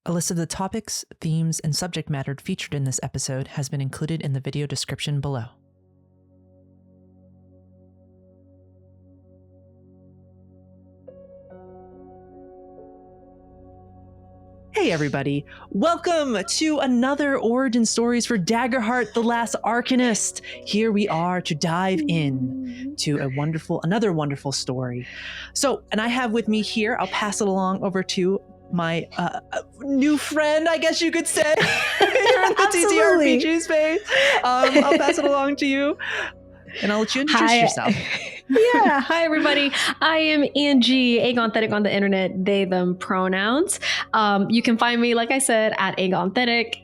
A list of the topics, themes, and subject matter featured in this episode has been included in the video description below. Hey everybody, welcome to another Origin Stories for Daggerheart, the Last Arcanist. Here we are to dive in to another wonderful story. So, and I have with me here, I'll pass it along over to my new friend, I guess you could say, here in the TTRPG space. I'll pass it along to you, and I'll let you introduce yourself. Yeah, hi everybody. I am Angie Gone on the internet, they, them pronouns. You can find me, like I said, at Gone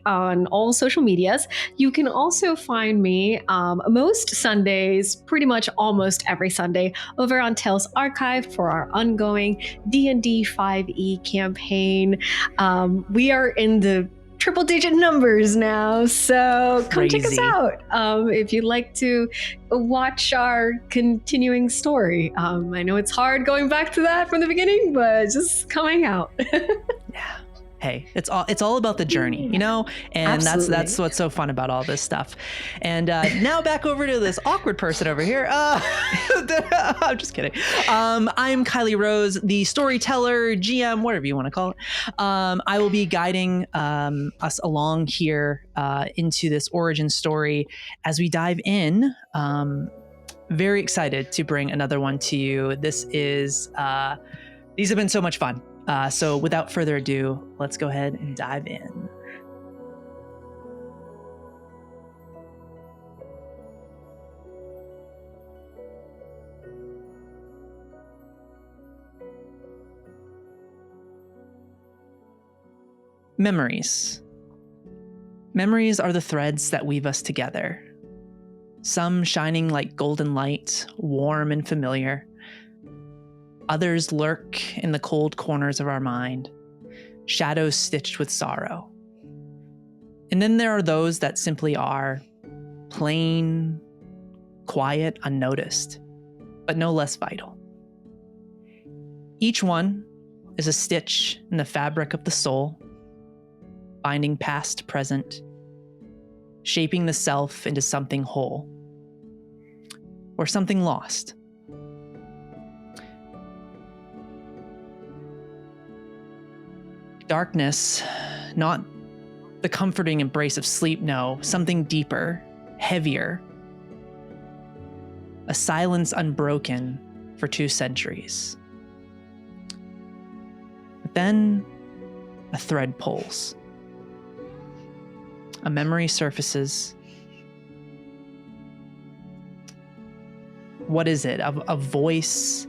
on all social medias. You can also find me most Sundays, pretty much almost every Sunday, over on Tales Archive for our ongoing D&D 5e campaign. We are in the triple digit numbers now, so come check us out if you'd like to watch our continuing story. I know it's hard going back to that from the beginning, but just coming out. Yeah. Hey, it's all about the journey, you know, and that's what's so fun about all this stuff. And now back over to this awkward person over here. I'm just kidding. I'm Kylie Rose, the storyteller, GM, whatever you want to call it. I will be guiding us along here into this origin story as we dive in. Very excited to bring another one to you. These have been so much fun. So without further ado, let's go ahead and dive in. Memories. Memories are the threads that weave us together. Some shining like golden light, warm and familiar. Others lurk in the cold corners of our mind, shadows stitched with sorrow. And then there are those that simply are plain, quiet, unnoticed, but no less vital. Each one is a stitch in the fabric of the soul, binding past to present, shaping the self into something whole, or something lost. Darkness, not the comforting embrace of sleep, no, something deeper, heavier. A silence unbroken for 2 centuries. But then a thread pulls. A memory surfaces. What is it? A voice?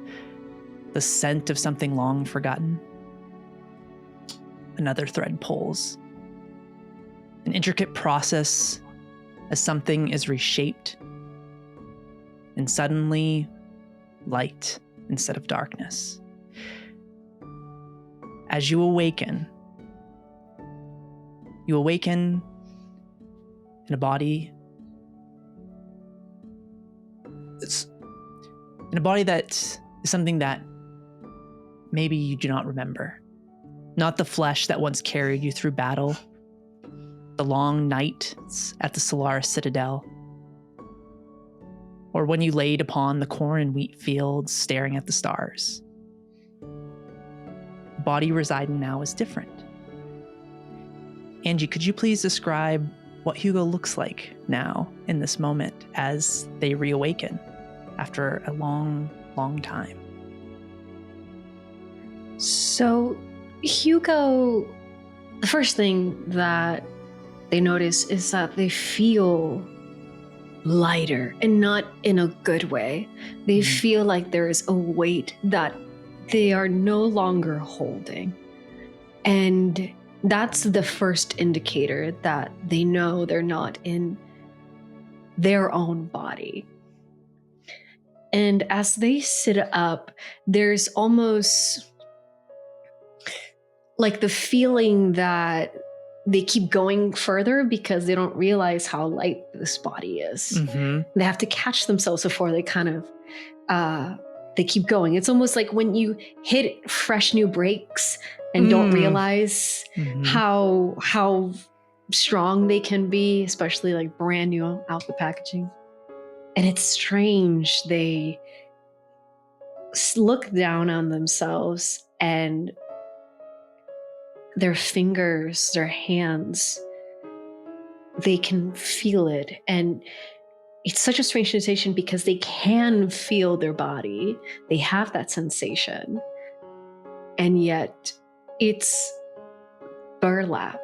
The scent of something long forgotten? Another thread pulls. An intricate process as something is reshaped. And suddenly, light instead of darkness. As you awaken in a body. It's in a body that is something that maybe you do not remember. Not the flesh that once carried you through battle, the long nights at the Solaris Citadel, or when you laid upon the corn and wheat fields staring at the stars. The body residing now is different. Angie, could you please describe what Hugo looks like now in this moment as they reawaken after a long, long time? So Hugo, the first thing that they notice is that they feel lighter, and not in a good way. They feel like there is a weight that they are no longer holding. And that's the first indicator that they know they're not in their own body. And as they sit up, there's almost like the feeling that they keep going further because they don't realize how light this body is. Mm-hmm. They have to catch themselves before they kind of they keep going. It's almost like when you hit fresh new brakes and don't realize how strong they can be, especially like brand new out the packaging. And it's strange. They look down on themselves and their fingers, their hands, they can feel it. And it's such a strange sensation because they can feel their body. They have that sensation. And yet it's burlap.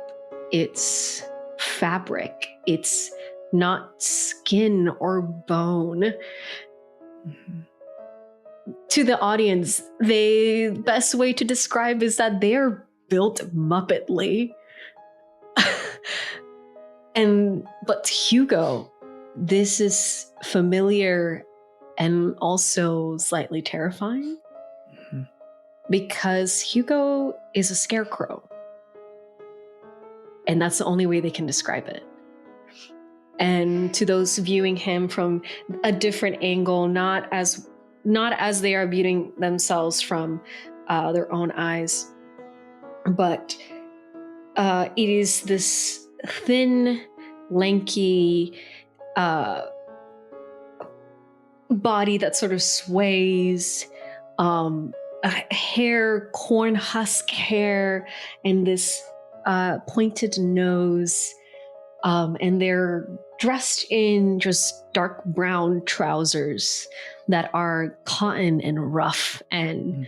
It's fabric. It's not skin or bone. To the audience, the best way to describe is that they're built Muppetly. But Hugo, this is familiar and also slightly terrifying because Hugo is a scarecrow. And that's the only way they can describe it. And to those viewing him from a different angle, not as they are viewing themselves from their own eyes, but it is this thin, lanky body that sort of sways, hair, corn husk hair, and this pointed nose. And they're dressed in just dark brown trousers that are cotton and rough and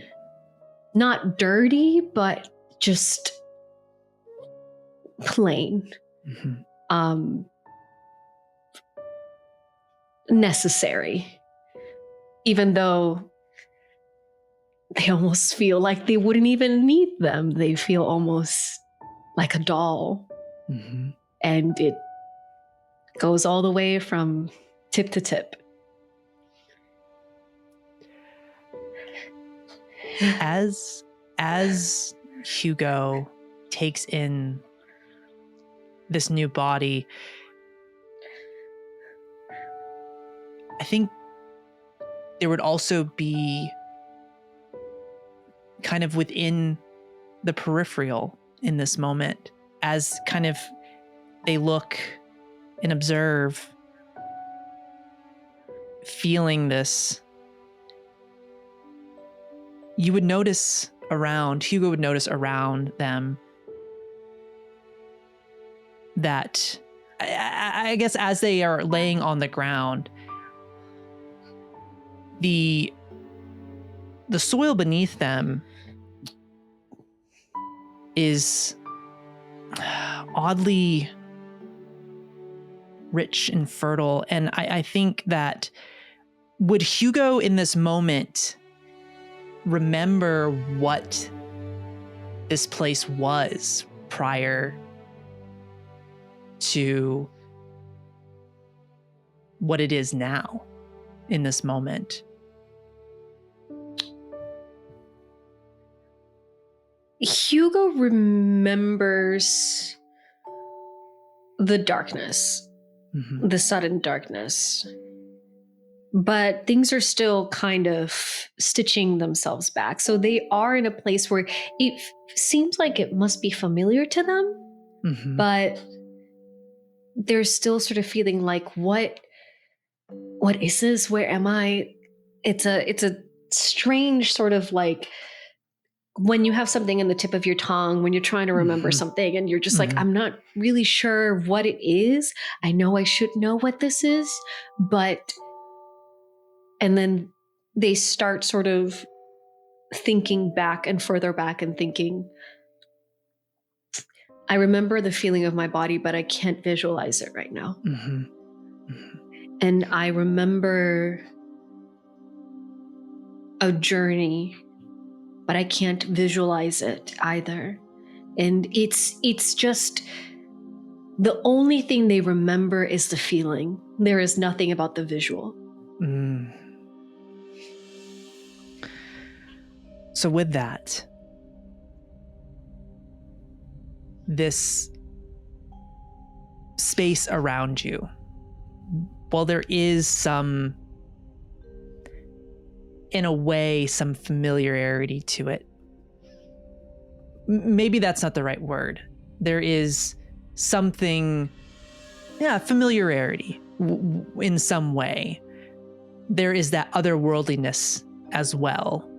not dirty, but just plain. Necessary. Even though they almost feel like they wouldn't even need them. They feel almost like a doll. And it goes all the way from tip to tip. As Hugo takes in this new body, I think there would also be kind of within the peripheral in this moment, as kind of they look and observe, feeling this. You would notice Hugo would notice around them that, I guess as they are laying on the ground, the soil beneath them is oddly rich and fertile. And I think that would Hugo in this moment remember what this place was prior to what it is now in this moment? Hugo remembers the darkness, the sudden darkness, but things are still kind of stitching themselves back. So they are in a place where it seems like it must be familiar to them, but they're still sort of feeling like, what is this? Where am I? It's a strange sort of like when you have something in the tip of your tongue, when you're trying to remember something and you're just like, I'm not really sure what it is. I know I should know what this is, and then they start sort of thinking back and further back and thinking, I remember the feeling of my body, but I can't visualize it right now. And I remember a journey, but I can't visualize it either. And it's just the only thing they remember is the feeling. There is nothing about the visual. So with that, this space around you, while there is some in a way, some familiarity to it. Maybe that's not the right word. There is something, familiarity in some way. There is that otherworldliness as well,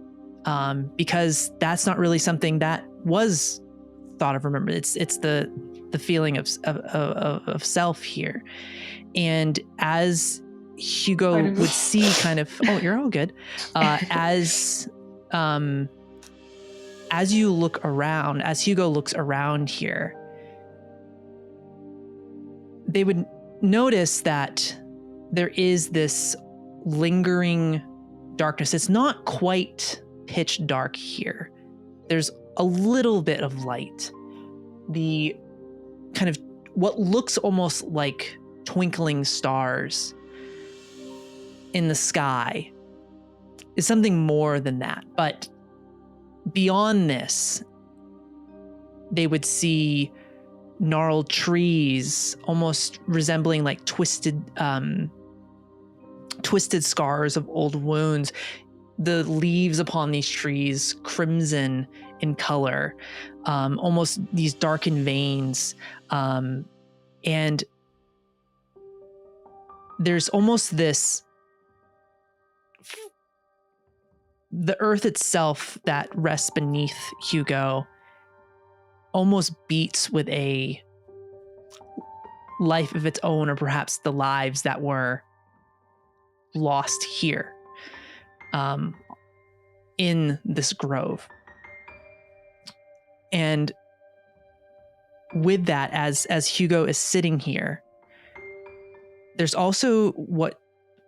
because that's not really something that was thought of. Remember, it's the feeling of self here, and as Hugo would see, kind of, oh, you're all good. As you look around, as Hugo looks around here, they would notice that there is this lingering darkness. It's not quite pitch dark here. There's a little bit of light. The kind of what looks almost like twinkling stars in the sky is something more than that. But beyond this, they would see gnarled trees, almost resembling like twisted scars of old wounds. The leaves upon these trees, crimson in color, almost these darkened veins. And there's almost this, the earth itself that rests beneath Hugo almost beats with a life of its own, or perhaps the lives that were lost here, in this grove. And with that, as Hugo is sitting here, there's also what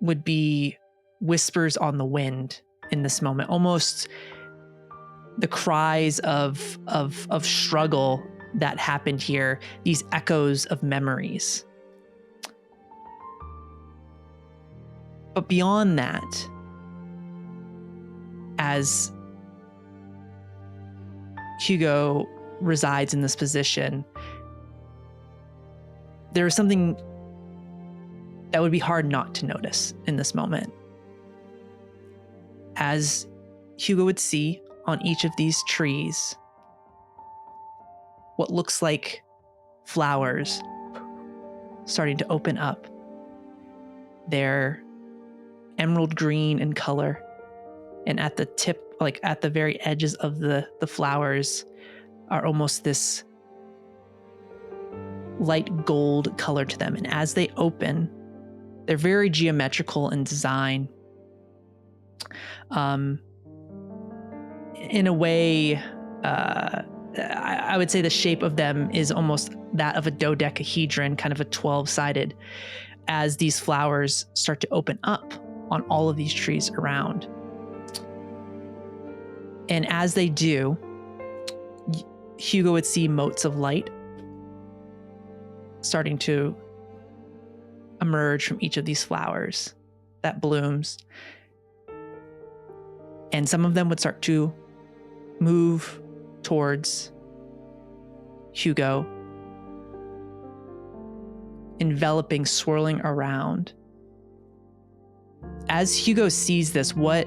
would be whispers on the wind in this moment, almost the cries of struggle that happened here, these echoes of memories. But beyond that, as Hugo resides in this position, there is something that would be hard not to notice in this moment. As Hugo would see on each of these trees what looks like flowers starting to open up. They're emerald green in color, and at the tip, like at the very edges of the flowers, are almost this light gold color to them. And as they open, they're very geometrical in design. In a way, I would say the shape of them is almost that of a dodecahedron, kind of a 12-sided, as these flowers start to open up on all of these trees around. And as they do, Hugo would see motes of light starting to emerge from each of these flowers that blooms. And some of them would start to move towards Hugo, enveloping, swirling around. As Hugo sees this, what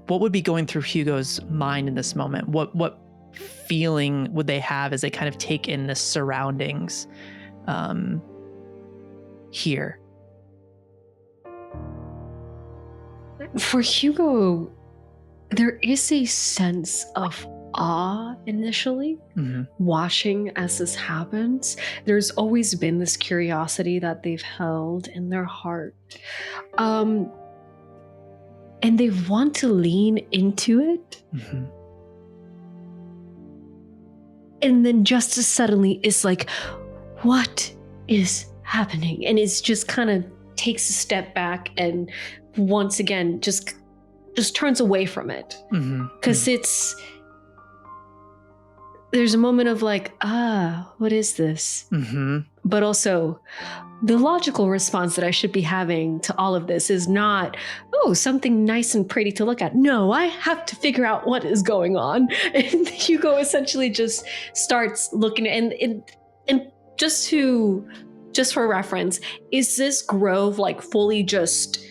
would be going through Hugo's mind in this moment? What feeling would they have as they kind of take in the surroundings here? For Hugo, there is a sense of awe initially, watching as this happens. There's always been this curiosity that they've held in their heart. And they want to lean into it. And then just as suddenly, it's like, what is happening? And it's just kind of takes a step back and once again just turns away from it. Because there's a moment of like, what is this? But also the logical response that I should be having to all of this is not, oh, something nice and pretty to look at. No, I have to figure out what is going on. And Hugo essentially just starts looking and just for reference, is this grove like fully just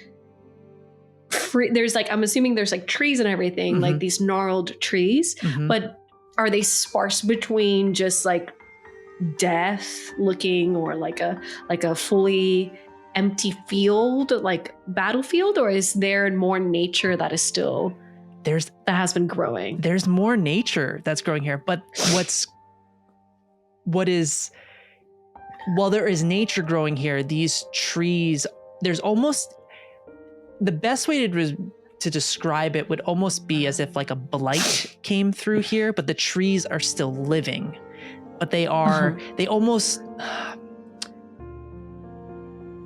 there's like, I'm assuming there's like trees and everything, like these gnarled trees, but are they sparse between just like death looking, or like a fully empty field, like battlefield, or is there more nature that is still that has been growing? There's more nature that's growing here, but while there is nature growing here, these trees, there's almost, the best way to describe it would almost be as if like a blight came through here, but the trees are still living, but they almost,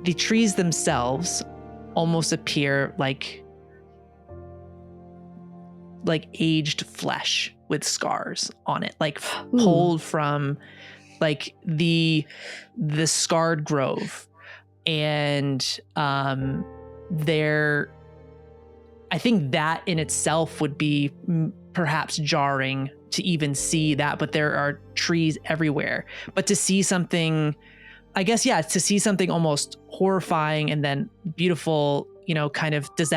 the trees themselves almost appear like aged flesh with scars on it, like pulled from like the scarred grove. And I think that in itself would be perhaps jarring to even see that, but there are trees everywhere. But to see something, I guess, to see something almost horrifying and then beautiful, kind of, does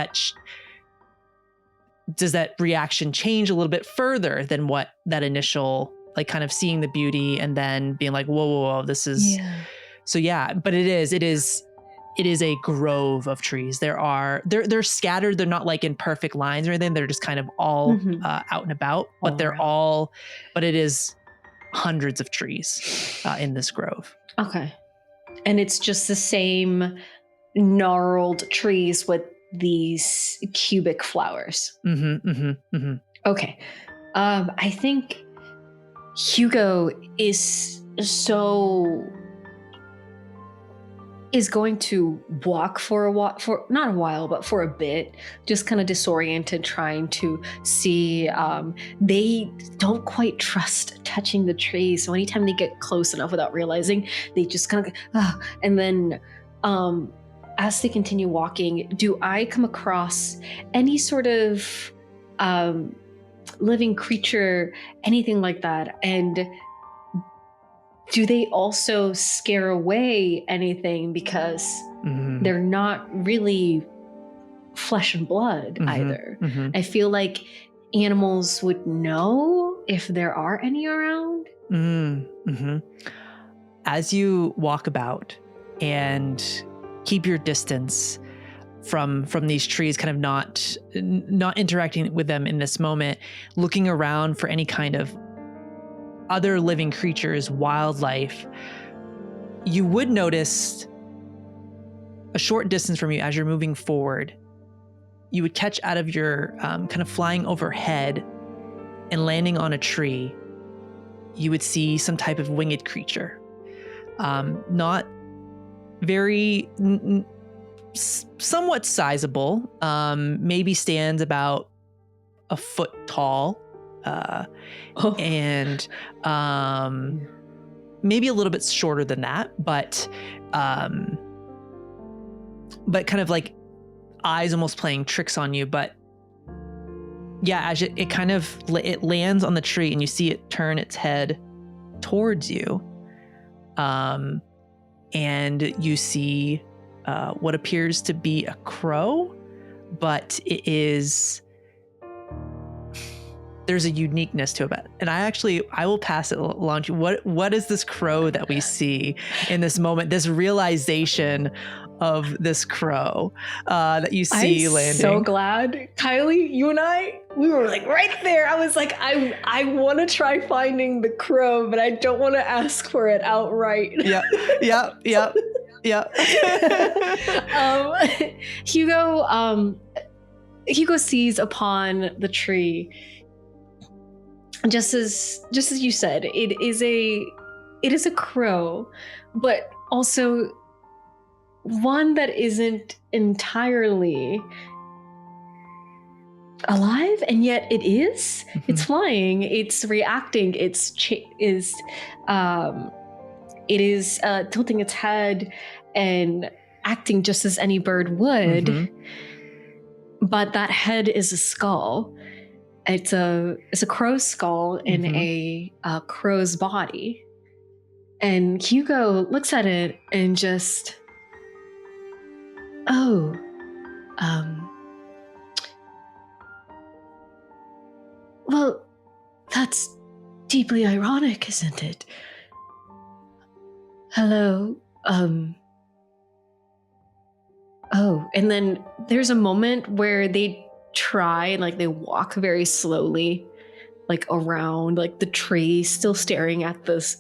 that reaction change a little bit further than what that initial, like, kind of seeing the beauty and then being like, whoa, this is, so but it is a grove of trees. They're scattered. They're not like in perfect lines or anything. They're just kind of all out and about, but but it is hundreds of trees in this grove. Okay. And it's just the same gnarled trees with these cubic flowers. Okay. I think Hugo is going to walk for a while, not a while, but for a bit, just kind of disoriented, trying to see. They don't quite trust touching the trees, so anytime they get close enough without realizing, they just kind of, and then as they continue walking, do I come across any sort of living creature, anything like that? And do they also scare away anything, because they're not really flesh and blood either? I feel like animals would know if there are any around. As you walk about and keep your distance from these trees, kind of not interacting with them in this moment, looking around for any kind of other living creatures, wildlife, you would notice a short distance from you as you're moving forward, you would catch out of your kind of flying overhead and landing on a tree, you would see some type of winged creature. Not very, somewhat sizable, maybe stands about a foot tall. And maybe a little bit shorter than that, but kind of like eyes almost playing tricks on you. But as it lands on the tree and you see it turn its head towards you, and you see what appears to be a crow, but there's a uniqueness to it. And I will pass it along to you. What is this crow that we see in this moment, this realization of this crow that you see landing? I'm so glad, Kylie, you and we were like right there. I was like, I want to try finding the crow, but I don't want to ask for it outright. Yeah. Hugo sees upon the tree, just as you said, it is a crow, but also one that isn't entirely alive, and yet it is. It's flying, it's reacting, it is tilting its head and acting just as any bird would. But that head is a skull. It's a crow's skull in a crow's body. And Hugo looks at it and just, That's deeply ironic, isn't it? Hello. Oh, and then there's a moment where they try and like they walk very slowly, like around like the tree, still staring at the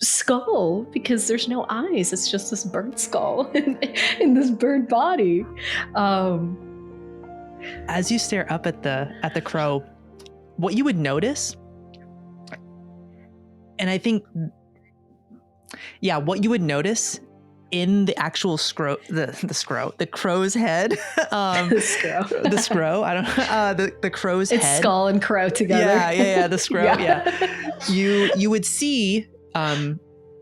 skull because there's no eyes. It's just this bird skull in this bird body. As you stare up at the crow, what you would notice, and I think, yeah, what you would notice in the actual the crow's head, the crow's it's head, skull and crow together. Yeah, the scrow, yeah. You would see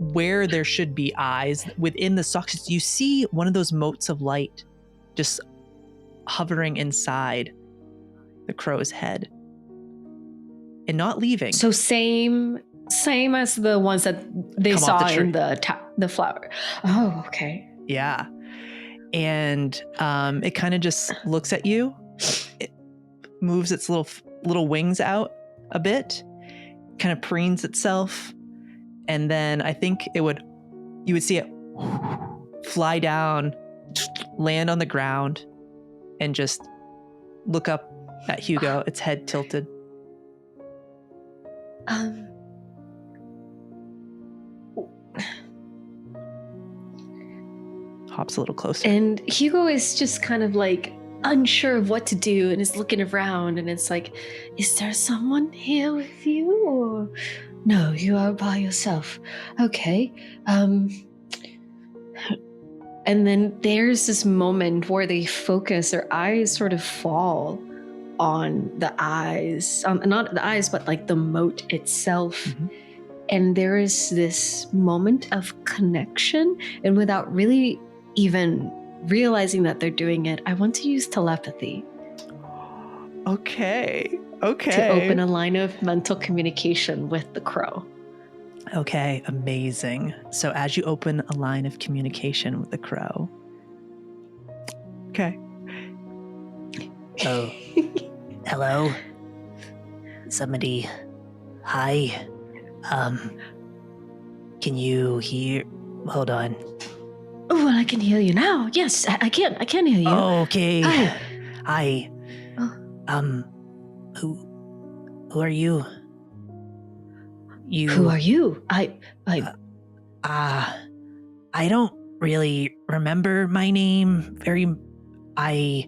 where there should be eyes within the sockets. You see one of those motes of light just hovering inside the crow's head and not leaving. So same as the ones that they saw in the flower. Oh, okay. Yeah. And it kind of just looks at you. It moves its little wings out a bit, kind of preens itself, and then I think you would see it fly down, land on the ground, and just look up at Hugo, its head tilted. Hops a little closer. And Hugo is just kind of like unsure of what to do and is looking around, and it's like, is there someone here with you? Or no, you are by yourself. Okay. And then there's this moment where they focus, their eyes sort of fall on the eyes, not the eyes, but like the moat itself. Mm-hmm. And there is this moment of connection, and without really even realizing that they're doing it, I want to use telepathy. Okay. To open a line of mental communication with the crow. Okay, amazing. So as you open a line of communication with the crow. Okay. Oh. Hello? Somebody. Hi. Can you hear? Hold on. Oh, well, I can hear you now. Yes, I can hear you. Oh, okay. Hi. Who are you? Who are you? I don't really remember my name I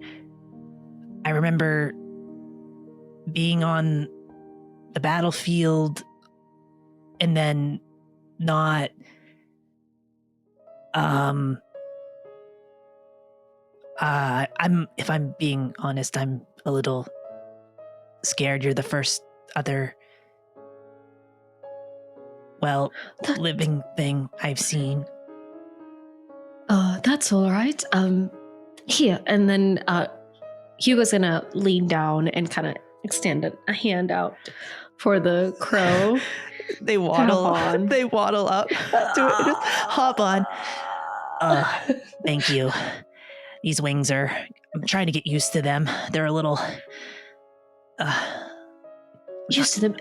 remember being on the battlefield and then not if I'm being honest, I'm a little scared. You're the first other living thing I've seen. That's all right. Here, and then Hugo's gonna lean down and kind of extend a hand out for the crow. They waddle on. They waddle up to it. Just hop on. Thank you. These wings I'm trying to get used to them. They're a little used to them.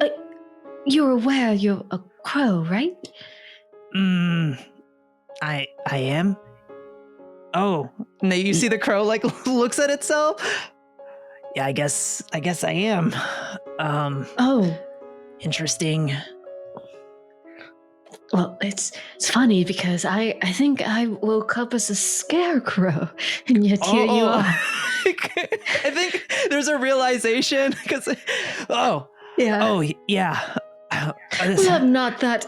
You're aware you're a crow, right? I am. Oh, now you see the crow like looks at itself. Yeah, I guess I am. Interesting. Well, it's funny because I think I woke up as a scarecrow, and yet here you are. I think there's a realization because yeah. I'm not that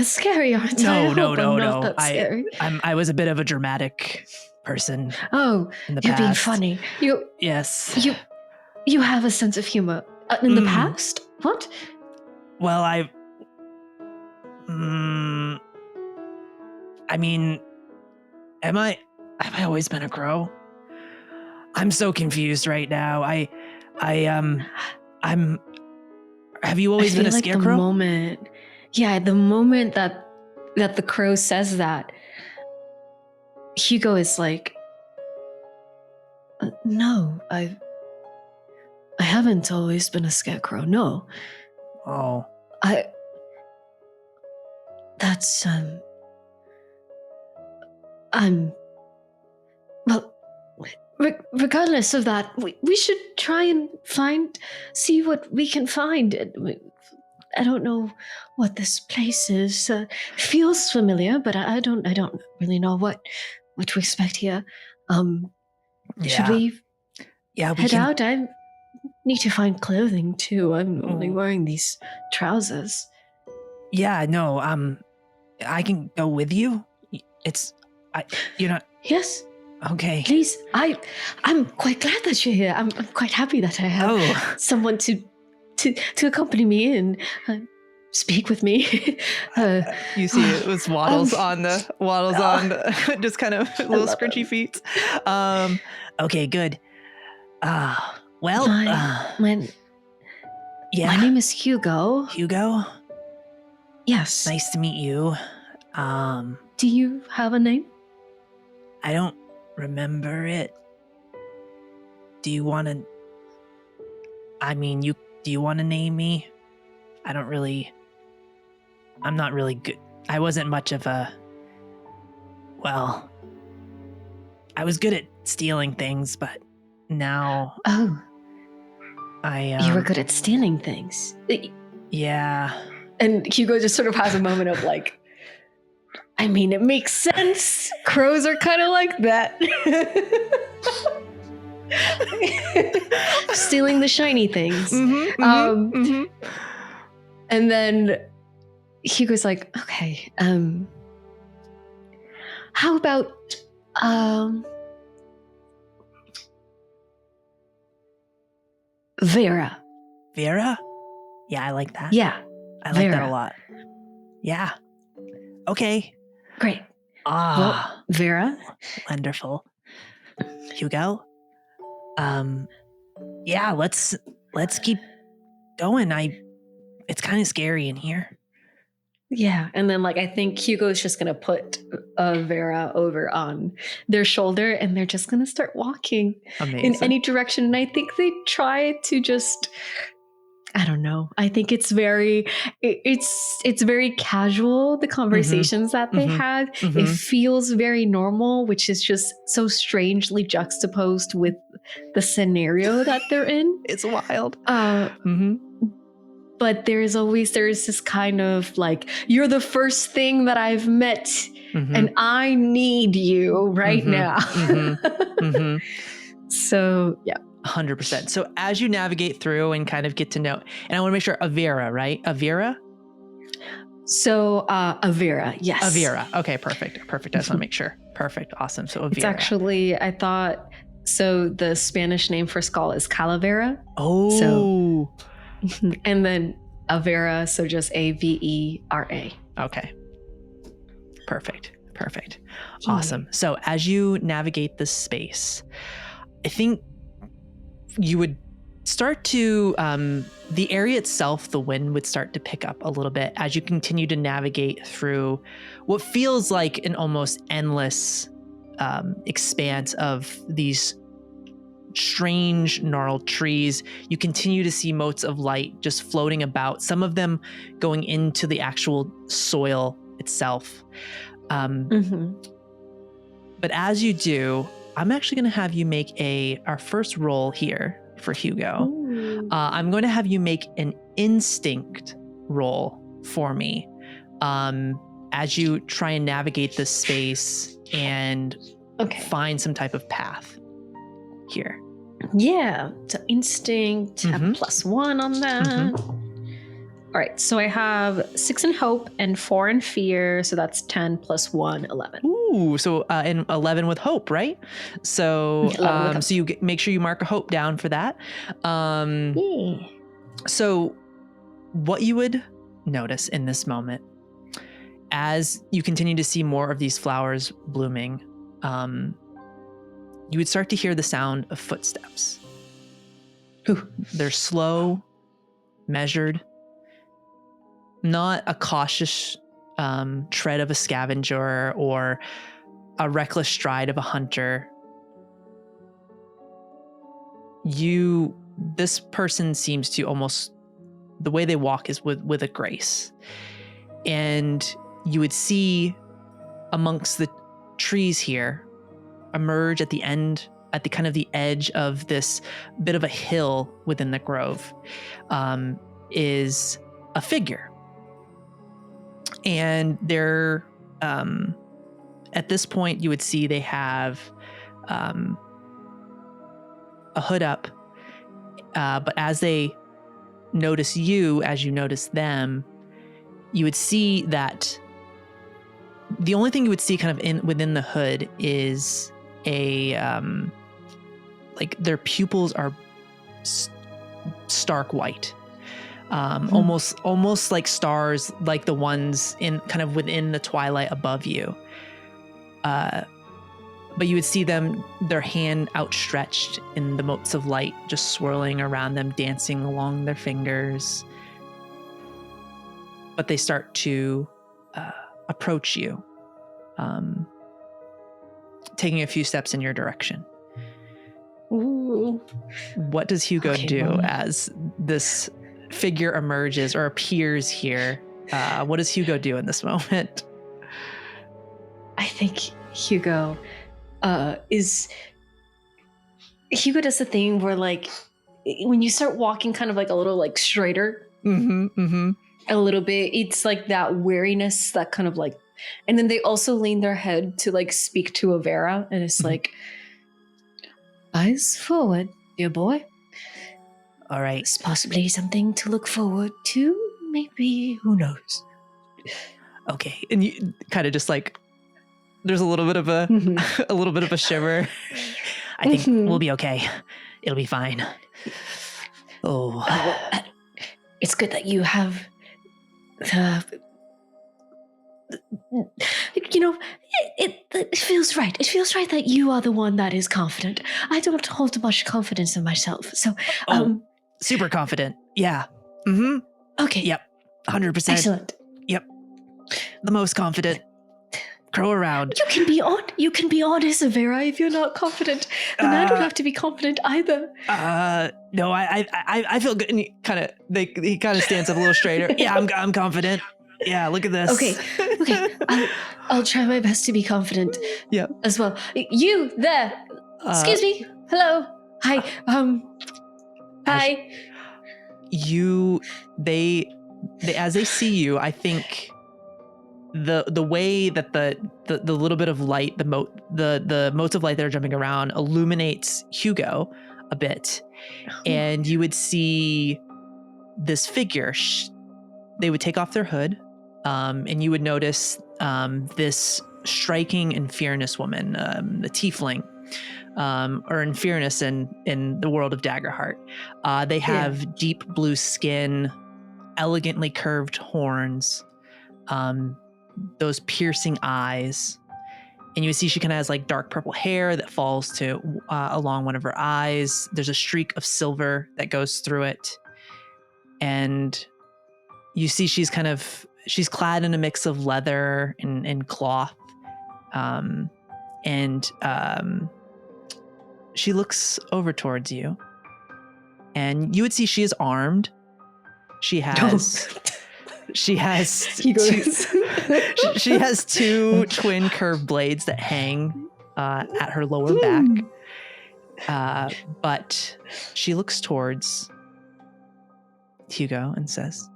scary, aren't I? No. Not that scary. I was a bit of a dramatic person. Oh, in the you're past. being funny. Yes. You have a sense of humor in the past. What? Well, I mean, have I always been a crow? I'm so confused right now. Have you always been a scarecrow? The moment that the crow says that, Hugo is like, no, I haven't always been a scarecrow, no. Oh. That's, well, regardless of that, we should try and see what we can find. I don't know what this place is. Feels familiar, but I don't really know what to expect here. Should we head out? I need to find clothing too. I'm only wearing these trousers. Yeah, no, I can go with you. You're not. Yes. Okay. Please. I'm quite glad that you're here. I'm quite happy that I have someone to accompany me and speak with me. You see it was waddles on just kind of little scrunchy feet. Okay, good. Well, my name is Hugo. Hugo? Yes. Nice to meet you. Do you have a name? I don't remember it. Do you want to... do you want to name me? I'm not really good. I wasn't much of a... Well, I was good at stealing things, but now... Oh. You were good at stealing things. Yeah. And Hugo just sort of has a moment of like, I mean, it makes sense. Crows are kind of like that. Stealing the shiny things. And then Hugo's like, okay, how about Vera? Vera? Yeah, I like that. Yeah. I like that a lot. Yeah. Okay. Great. Well, Vera? Wonderful. Hugo? Yeah, let's keep going. It's kind of scary in here. Yeah, and then I think Hugo's just gonna put Vera over on their shoulder, and they're just gonna start walking in any direction. And I think they try to just, I don't know. I think it's very casual. The conversations that they had, it feels very normal, which is just so strangely juxtaposed with the scenario that they're in. It's wild. But there's this kind of you're the first thing that I've met, and I need you right now. So, yeah. 100%. So as you navigate through and kind of get to know, and I want to make sure, Avera, right? Avera? So, Avera, yes. Avera. Okay, perfect. I just want to make sure. Perfect. Awesome. So Avera. It's actually, I thought, so the Spanish name for skull is Calavera. Oh. So, and then Avera, so just Avera. Okay. Perfect. Awesome. So as you navigate this space, I think you would start to, the area itself, the wind would start to pick up a little bit as you continue to navigate through what feels like an almost endless expanse of these strange gnarled trees. You continue to see motes of light just floating about, some of them going into the actual soil itself. But as you do, I'm actually going to have you make our first roll here for Hugo. I'm going to have you make an instinct roll for me as you try and navigate this space and find some type of path here. Yeah, so instinct, have +1 on that. All right, so I have 6 in hope and 4 in fear, so that's 10 + 1, 11. Ooh, so and 11 with hope, right? So so you make sure you mark a hope down for that. So what you would notice in this moment, as you continue to see more of these flowers blooming, you would start to hear the sound of footsteps. They're slow, measured, not a cautious tread of a scavenger or a reckless stride of a hunter. You this person seems to almost, the way they walk is with a grace. And you would see amongst the trees here emerge at the end, at the kind of the edge of this bit of a hill within the grove, is a figure. And they're, at this point, you would see they have a hood up, but as they notice you, as you notice them, you would see that the only thing you would see kind of within the hood is a like their pupils are stark white, almost like stars, like the ones in kind of within the twilight above you. But you would see them, their hand outstretched in the motes of light, just swirling around them, dancing along their fingers. But they start to approach you, taking a few steps in your direction. Ooh. What does Hugo do as this figure emerges or appears here? What does Hugo do in this moment? I think Hugo Hugo does the thing where, like, when you start walking kind of like a little like straighter, a little bit, it's like that weariness, that kind of like, and then they also lean their head to like speak to Avera, and it's like, eyes forward, dear boy. All right. It's possibly something to look forward to, maybe, who knows? Okay. And you kind of just like, there's a little bit of a a little bit of a shiver. I think we'll be okay. It'll be fine. Oh. It's good that you have you know, it feels right. It feels right that you are the one that is confident. I don't hold much confidence in myself. So, super confident. Yeah. Okay. Yep. 100%. Excellent. Yep. The most confident. Crow around. You can be honest, Avera. If you're not confident, then I don't have to be confident either. No, I feel good. And he kind of stands up a little straighter. Yeah, I'm confident. Yeah, look at this. Okay. I'll try my best to be confident. Yeah. As well. You there? Excuse me. Hello. Hi. Hi. They as they see you, I think the way that the little bit of light, the motes of light that are jumping around illuminates Hugo a bit, and you would see this figure. They would take off their hood, and you would notice this striking and fearless woman, the tiefling, or in fearless in the world of Daggerheart. They have deep blue skin, elegantly curved horns, those piercing eyes, and you see she kind of has like dark purple hair that falls to along one of her eyes. There's a streak of silver that goes through it, and you see she's clad in a mix of leather and cloth, and she looks over towards you, and you would see she is armed. She has she has two twin curved blades that hang at her lower back. But she looks towards Hugo and says,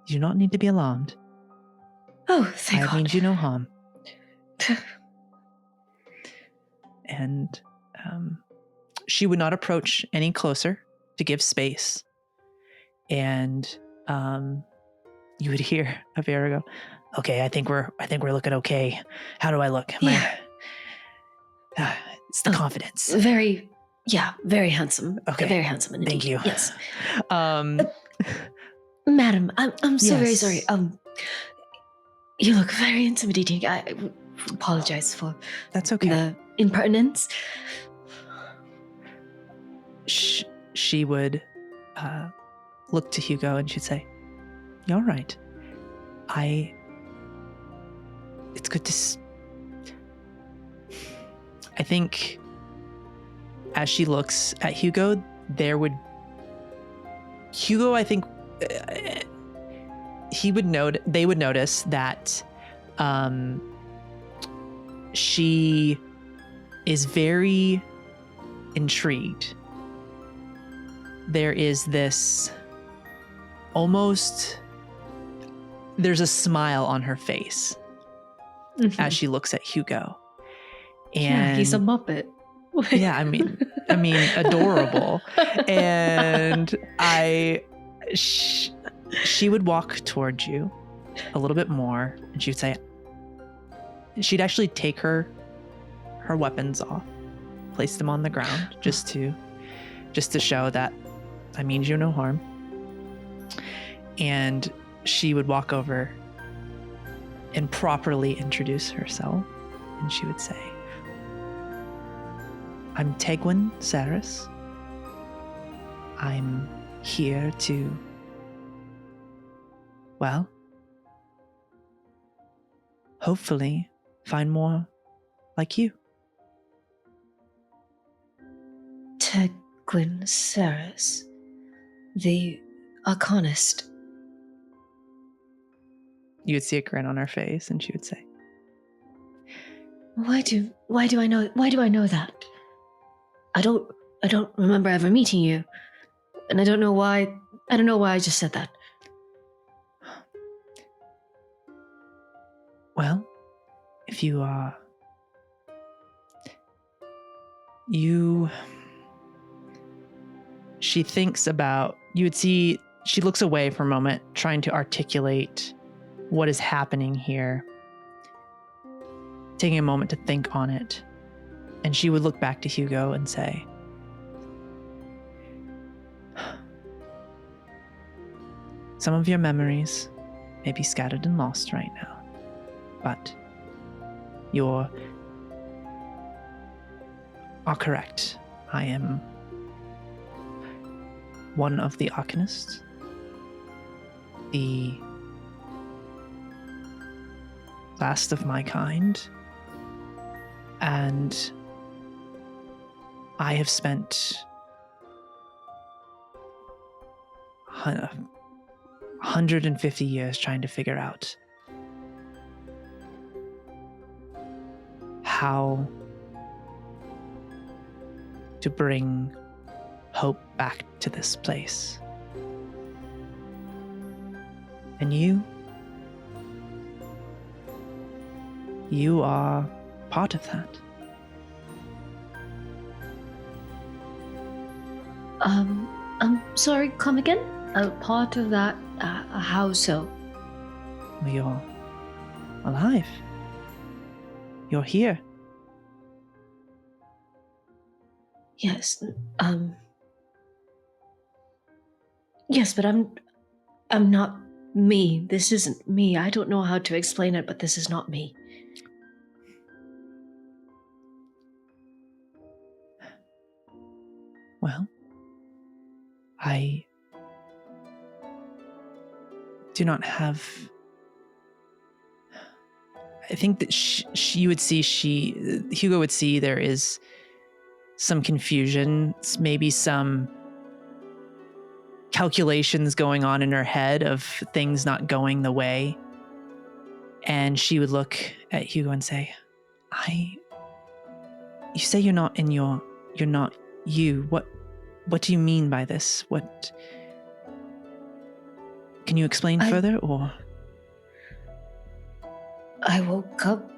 "You do not need to be alarmed. Oh, thank God. I mean you no harm." And she would not approach any closer to give space. And you would hear Avera go, "Okay, I think we're looking okay. How do I look? It's the confidence." Very handsome. Okay. Very handsome indeed. Thank you. Yes. Madam, I'm so very sorry. You look very intimidating. I apologize for that's okay. the impertinence. She would look to Hugo and she'd say, "You're all right. It's good to I think as she looks at Hugo, Hugo, I think they would notice that she is very intrigued. There is this there's a smile on her face as she looks at Hugo. And yeah, he's a Muppet. yeah, I mean, adorable. And she would walk towards you a little bit more, and she would say, she'd actually take her weapons off, place them on the ground, just to show that I mean you no harm. And she would walk over and properly introduce herself, and she would say, I'm Tegwin Saris. I'm here to, well, hopefully find more like you. Tegwin Saris, the Arcanist. You would see a grin on her face, and she would say, Why do I know that? I don't remember ever meeting you. And I don't know why I just said that. Well, if you are... She thinks about... You would see... She looks away for a moment, trying to articulate what is happening here. Taking a moment to think on it. And she would look back to Hugo and say, some of your memories may be scattered and lost right now, but you are correct. I am one of the Arcanists, the last of my kind, and I have spent 150 years trying to figure out how to bring hope back to this place. And you are part of that. I'm sorry, come again? A part of that, how so? You're alive. You're here. Yes, yes, but I'm not me. This isn't me. I don't know how to explain it, but this is not me. Well, I do not have... I think that Hugo would see there is some confusion, maybe some calculations going on in her head of things not going the way. And she would look at Hugo and say, you say you're not you. What do you mean by this? Can you explain further, or? I woke up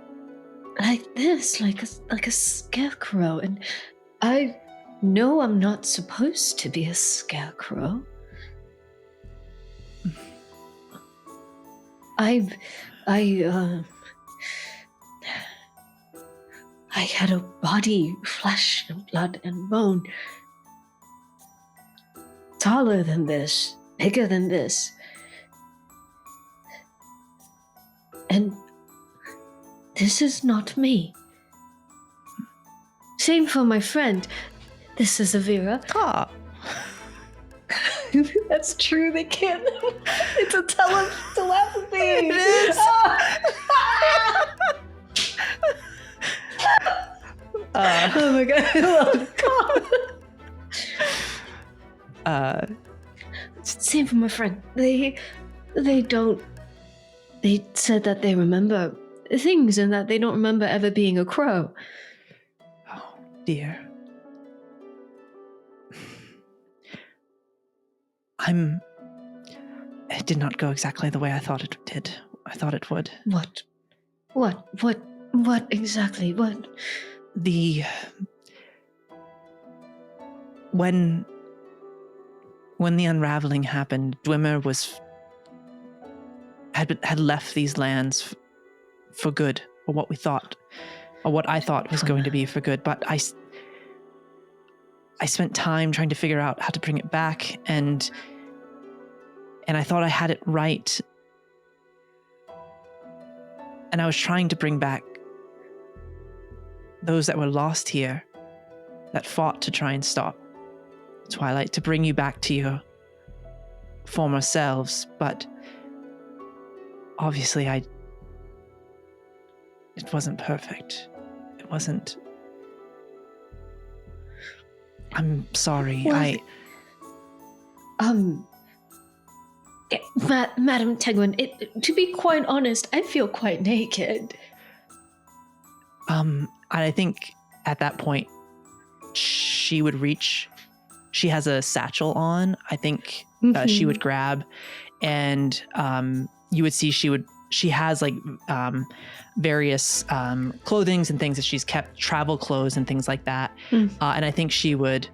like this, like a scarecrow, and I know I'm not supposed to be a scarecrow. I had a body, flesh and blood and bone, taller than this, bigger than this. And this is not me. Same for my friend. This is Avira. Ah. That's true. They can't. It's a telepathy. It is. Oh my god! I love it. Same for my friend. They said that they remember things and that they don't remember ever being a crow. Oh, dear. It did not go exactly the way I thought it did. I thought it would. What exactly? What? When the unraveling happened, Dwemer had left these lands for good, or what we thought, or what I thought was going to be for good. But I spent time trying to figure out how to bring it back, and I thought I had it right. And I was trying to bring back those that were lost here, that fought to try and stop Twilight, to bring you back to your former selves. But obviously it wasn't perfect. It wasn't. I'm sorry. Well, Madam Tegwin, to be quite honest, I feel quite naked. I think at that point she would reach. She has a satchel on. I think she would grab, and you would see she has like various clothings and things that she's kept, travel clothes and things like that. And I think she would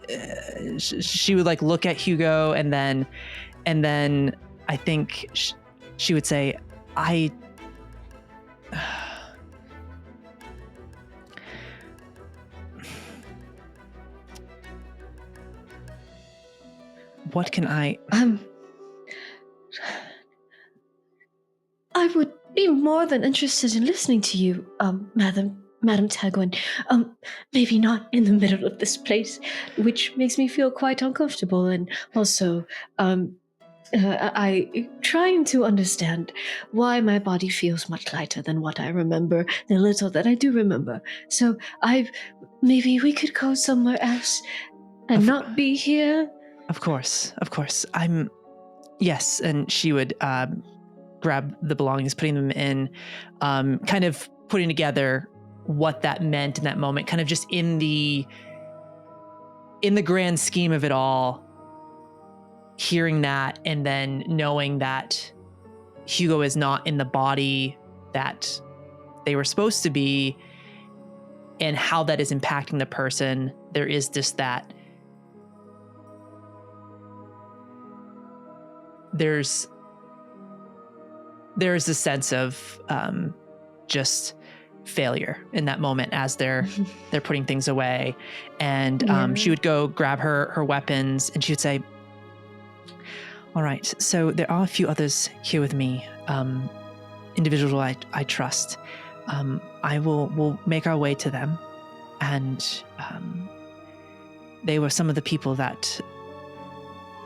like look at Hugo, and then I think she would say, what can I would be more than interested in listening to you, Madam Tegwin. Maybe not in the middle of this place, which makes me feel quite uncomfortable, and also, I trying to understand why my body feels much lighter than what I remember, the little that I do remember. So maybe we could go somewhere else and not be here. Of course. Yes, and she would grab the belongings, putting them in, kind of putting together what that meant in that moment, kind of just in the grand scheme of it all, hearing that and then knowing that Hugo is not in the body that they were supposed to be, and how that is impacting the person. There is just that. There's a sense of just failure in that moment as they're putting things away, and she would go grab her weapons, and she would say, all right, so there are a few others here with me, individuals I trust. We'll make our way to them, and they were some of the people that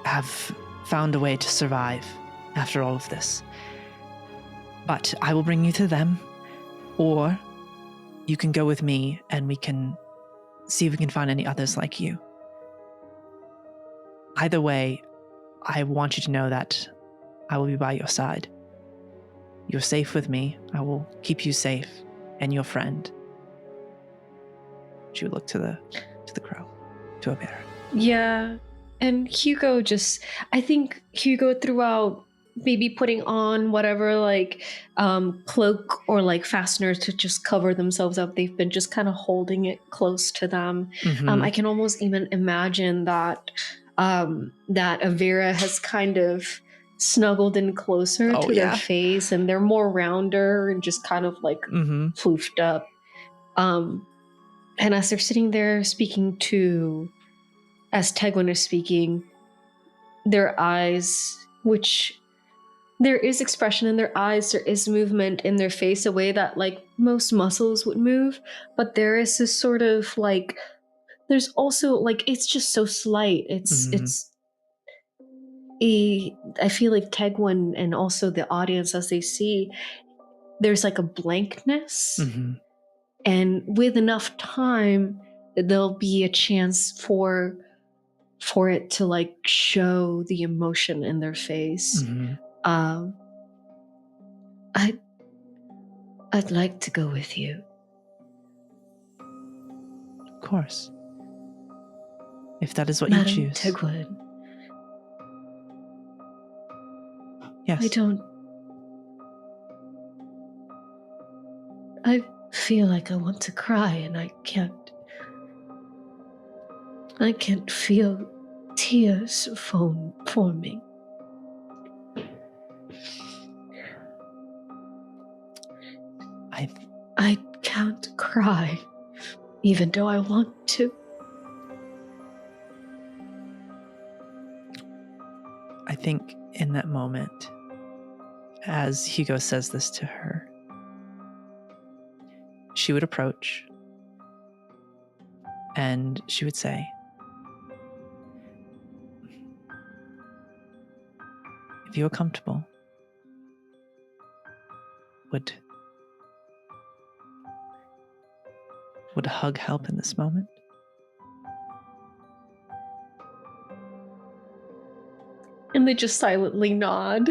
have found a way to survive after all of this. But I will bring you to them, or you can go with me and we can see if we can find any others like you. Either way, I want you to know that I will be by your side. You're safe with me. I will keep you safe and your friend. She would look to the crow, to a bear. Yeah. And Hugo I think Hugo throughout maybe putting on whatever like cloak or like fasteners to just cover themselves up. They've been just kind of holding it close to them. I can almost even imagine that Avera has kind of snuggled in closer to their face, and they're more rounder and just kind of like floofed up. And as they're sitting there speaking as Tegwin is speaking, their eyes, which there is expression in their eyes, there is movement in their face, a way that like most muscles would move, but there is this sort of like, there's also like, it's just so slight. I feel like Tegwin and also the audience, as they see, there's like a blankness, and with enough time, there'll be a chance for for it to like show the emotion in their face. I'd like to go with you. Of course. If that is what Madam you choose. Tegwood, Yes. I feel like I want to cry and I can't feel tears forming. I can't cry, even though I want to. I think in that moment, as Hugo says this to her, she would approach and she would say, if you are comfortable, would a hug help in this moment? And they just silently nod.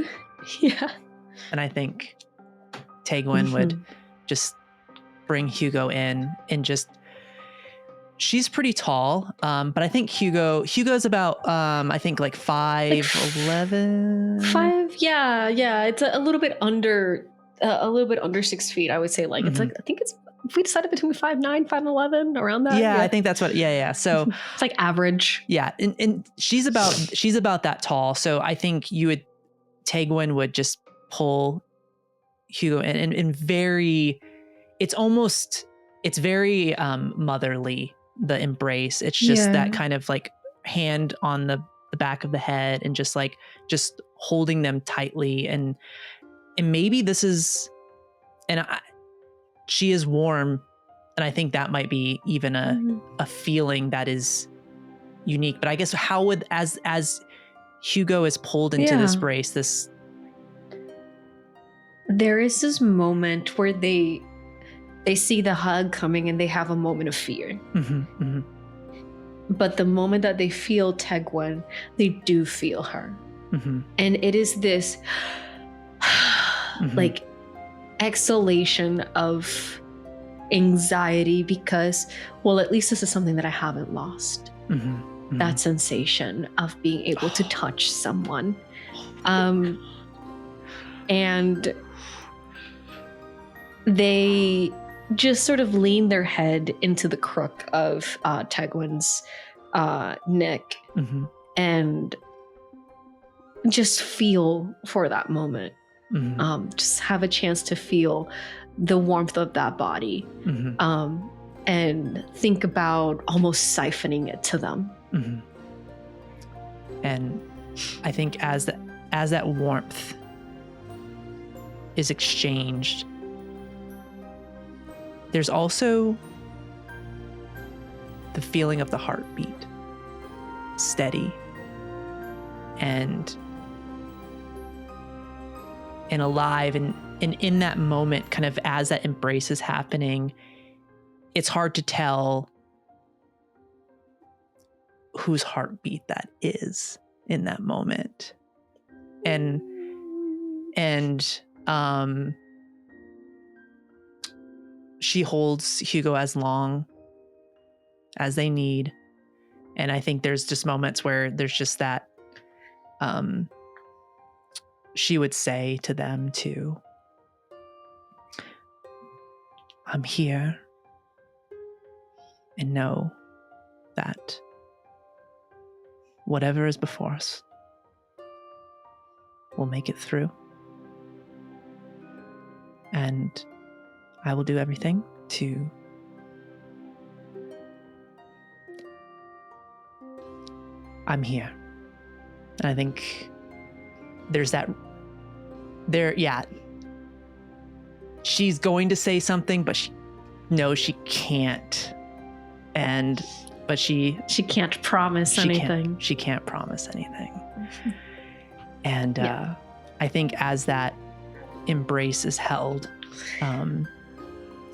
Yeah. And I think Tegwin would just bring Hugo in and just, she's pretty tall, but I think Hugo's about, I think like 5'11". 5, yeah. It's a little bit under 6 feet, I would say. Like, it's like, I think it's, if we decided between 5'9", 5'11", around that. Yeah, I think that's what, yeah. So it's like average. Yeah. And she's about that tall. So I think Tegwin would just pull Hugo and very, it's very motherly, the embrace. It's just that kind of like hand on the back of the head and just holding them tightly. And maybe this is, she is warm. And I think that might be even a feeling that is unique. But I guess how would, as Hugo is pulled into this brace, there is this moment where they see the hug coming and they have a moment of fear. But the moment that they feel Tegwin, they do feel her. And it is this like exhalation of anxiety because, well, at least this is something that I haven't lost. That sensation of being able to touch someone. And they just sort of lean their head into the crook of Tegwin's neck and just feel for that moment. Just have a chance to feel the warmth of that body and think about almost siphoning it to them. And I think as that warmth is exchanged, there's also the feeling of the heartbeat, steady and alive. And in that moment, kind of as that embrace is happening, it's hard to tell whose heartbeat that is in that moment. And she holds Hugo as long as they need. And I think there's just moments where there's just that, she would say to them too, I'm here, and know that whatever is before us, we'll make it through. And I will do everything to I'm here. And I think there's that there, yeah. She's going to say something, but she can't. But she can't promise anything. She can't promise anything. And I think as that embrace is held, and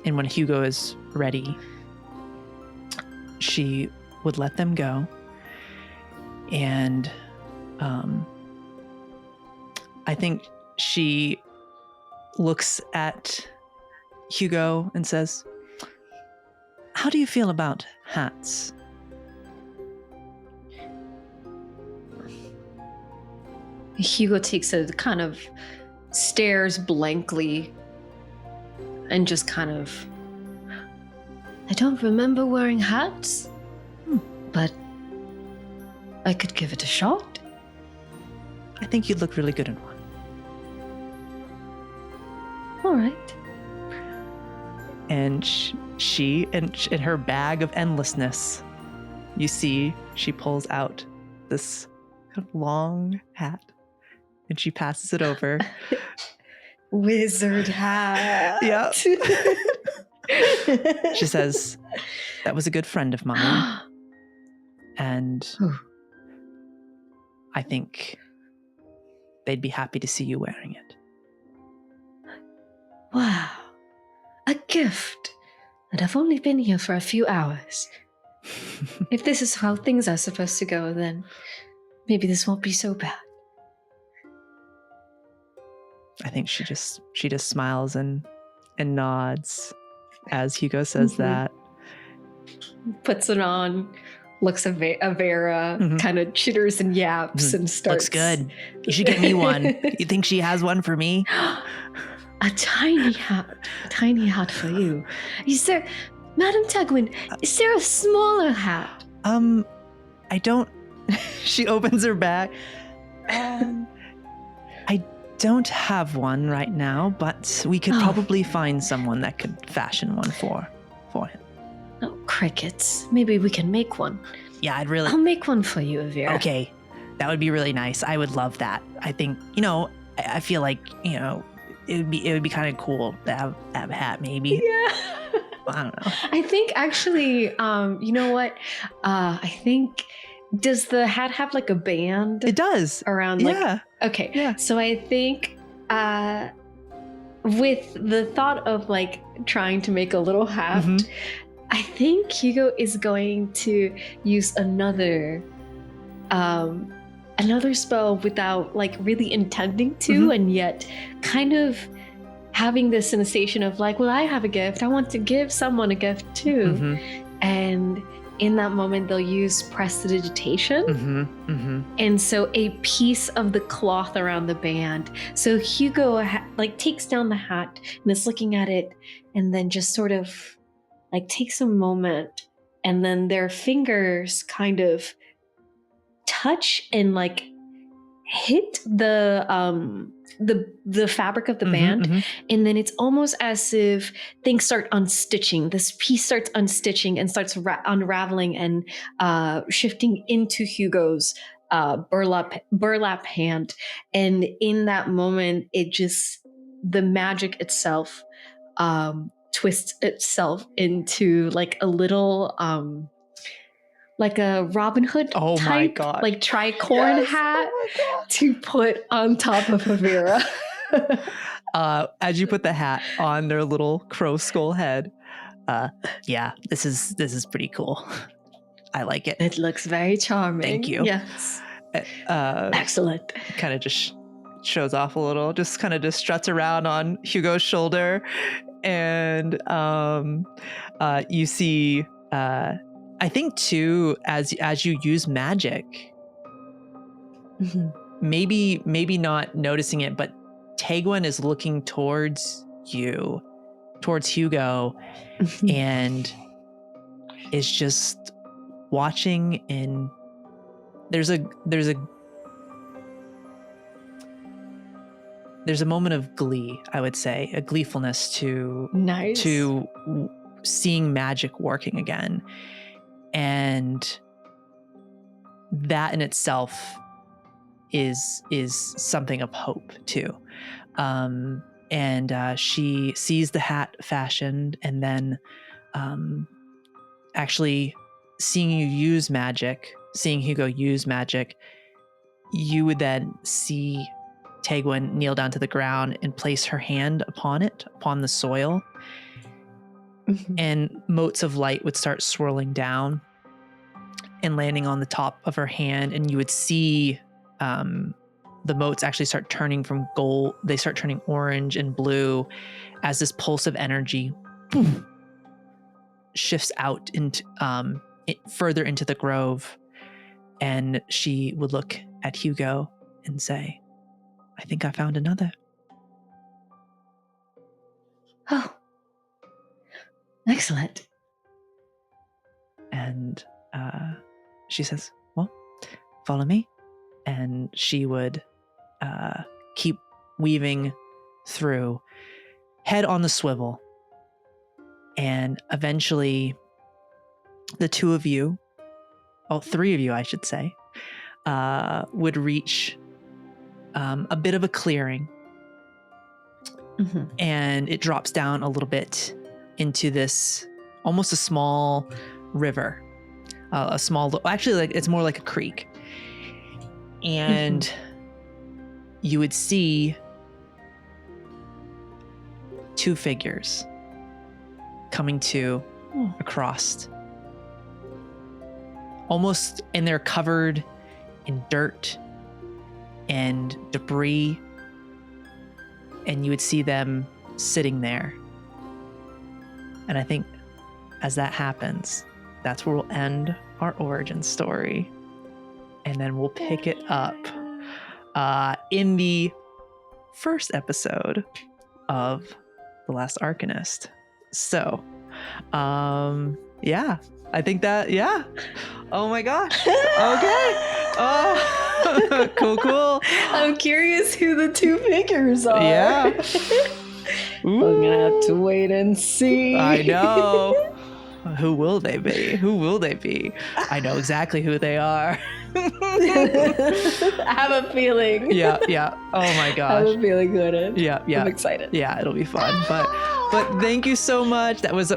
when Hugo is ready, she would let them go. And I think she looks at Hugo and says, "How do you feel about hats?" Hugo takes a kind of stares blankly and just kind of, I don't remember wearing hats, but I could give it a shot. I think you'd look really good in one. All right. And she, in her bag of endlessness, you see she pulls out this kind of long hat and she passes it over. Wizard hat. Yeah. She says, "That was a good friend of mine. And I think they'd be happy to see you wearing it." Wow. A gift. And I've only been here for a few hours. If this is how things are supposed to go, then maybe this won't be so bad. I think she just smiles and nods as Hugo says that. puts it on, looks at Vera, kind of chitters and yaps and starts. Looks good. You should get me one. You think she has one for me? A tiny hat for you. Is there, Madam Tegwin, is there a smaller hat? I don't. She opens her bag. I don't have one right now, but we could probably find someone that could fashion one for him. Oh, crickets. Maybe we can make one. Yeah, I'll make one for you, Vera. Okay, that would be really nice. I would love that. I think, I feel like, it would be kind of cool to have a hat, maybe. Yeah. I don't know. I think actually, you know what? I think, does the hat have like a band? It does. Around Yeah. Okay. Yeah. So I think with the thought of like trying to make a little hat, I think Hugo is going to use another spell without like really intending to, and yet kind of having this sensation of like, well, I have a gift. I want to give someone a gift too. And in that moment, they'll use prestidigitation. And so a piece of the cloth around the band. So Hugo takes down the hat and is looking at it and then just sort of like takes a moment, and then their fingers kind of touch and like hit the fabric of the band, and then it's almost as if things start unstitching. This piece starts unstitching and starts unraveling and shifting into Hugo's burlap hand. And in that moment, the magic itself twists itself into like a little like a Robin Hood type, like tricorn hat to put on top of a Vera. As you put the hat on their little crow skull head, yeah, this is pretty cool. I like it. It looks very charming. Thank you. Yes. Excellent. Kind of just shows off a little, just kind of just struts around on Hugo's shoulder, and you see. I think too, as you use magic, maybe not noticing it, but Tegwin is looking towards you, towards Hugo, and is just watching. And there's a moment of glee, I would say, a gleefulness to seeing magic working again. And that in itself is something of hope too. And she sees the hat fashioned, and then actually seeing you use magic, seeing Hugo use magic, you would then see Tegwin kneel down to the ground and place her hand upon the soil. And motes of light would start swirling down, and landing on the top of her hand, and you would see the motes actually start turning from gold. They start turning orange and blue as this pulse of energy shifts out into further into the grove. And she would look at Hugo and say, I think I found another. Oh, excellent. And she says, well, follow me. And she would keep weaving through, head on the swivel. And eventually the two of you, three of you, I should say, would reach a bit of a clearing. Mm-hmm. And it drops down a little bit into this almost a small river. Actually, like it's more like a creek. And you would see two figures coming to across. Almost, and they're covered in dirt and debris. And you would see them sitting there. And I think as that happens, that's where we'll end our origin story. And then we'll pick it up in the first episode of The Last Arcanist. So, yeah, I think that, yeah. Oh my gosh. Okay. Oh, cool. I'm curious who the two figures are. Yeah. I'm gonna have to wait and see. I know. Who will they be? Who will they be? I know exactly who they are. I have a feeling. Yeah. Oh my I gosh. have a feeling good. Yeah. I'm excited. Yeah, it'll be fun. But thank you so much. That was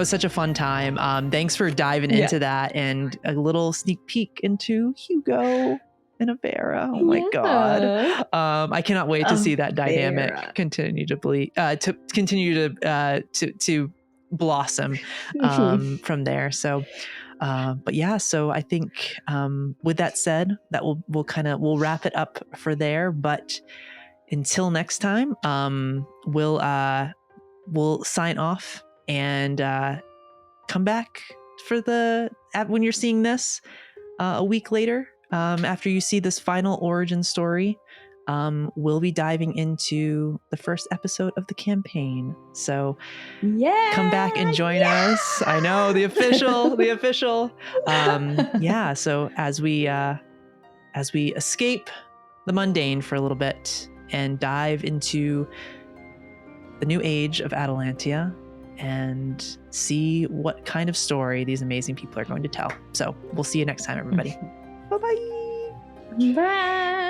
such a fun time. Thanks for diving into that and a little sneak peek into Hugo and Avera. Oh my god. I cannot wait to see that dynamic continue to blossom from there. So but yeah, so I think with that said, that we'll wrap it up for there. But until next time, we'll sign off and come back for when you're seeing this a week later, after you see this final origin story. We'll be diving into the first episode of the campaign. So come back and join us. I know, the official. Yeah. So as we escape the mundane for a little bit and dive into the new age of Atalantia and see what kind of story these amazing people are going to tell. So we'll see you next time, everybody. Bye-bye. Bye.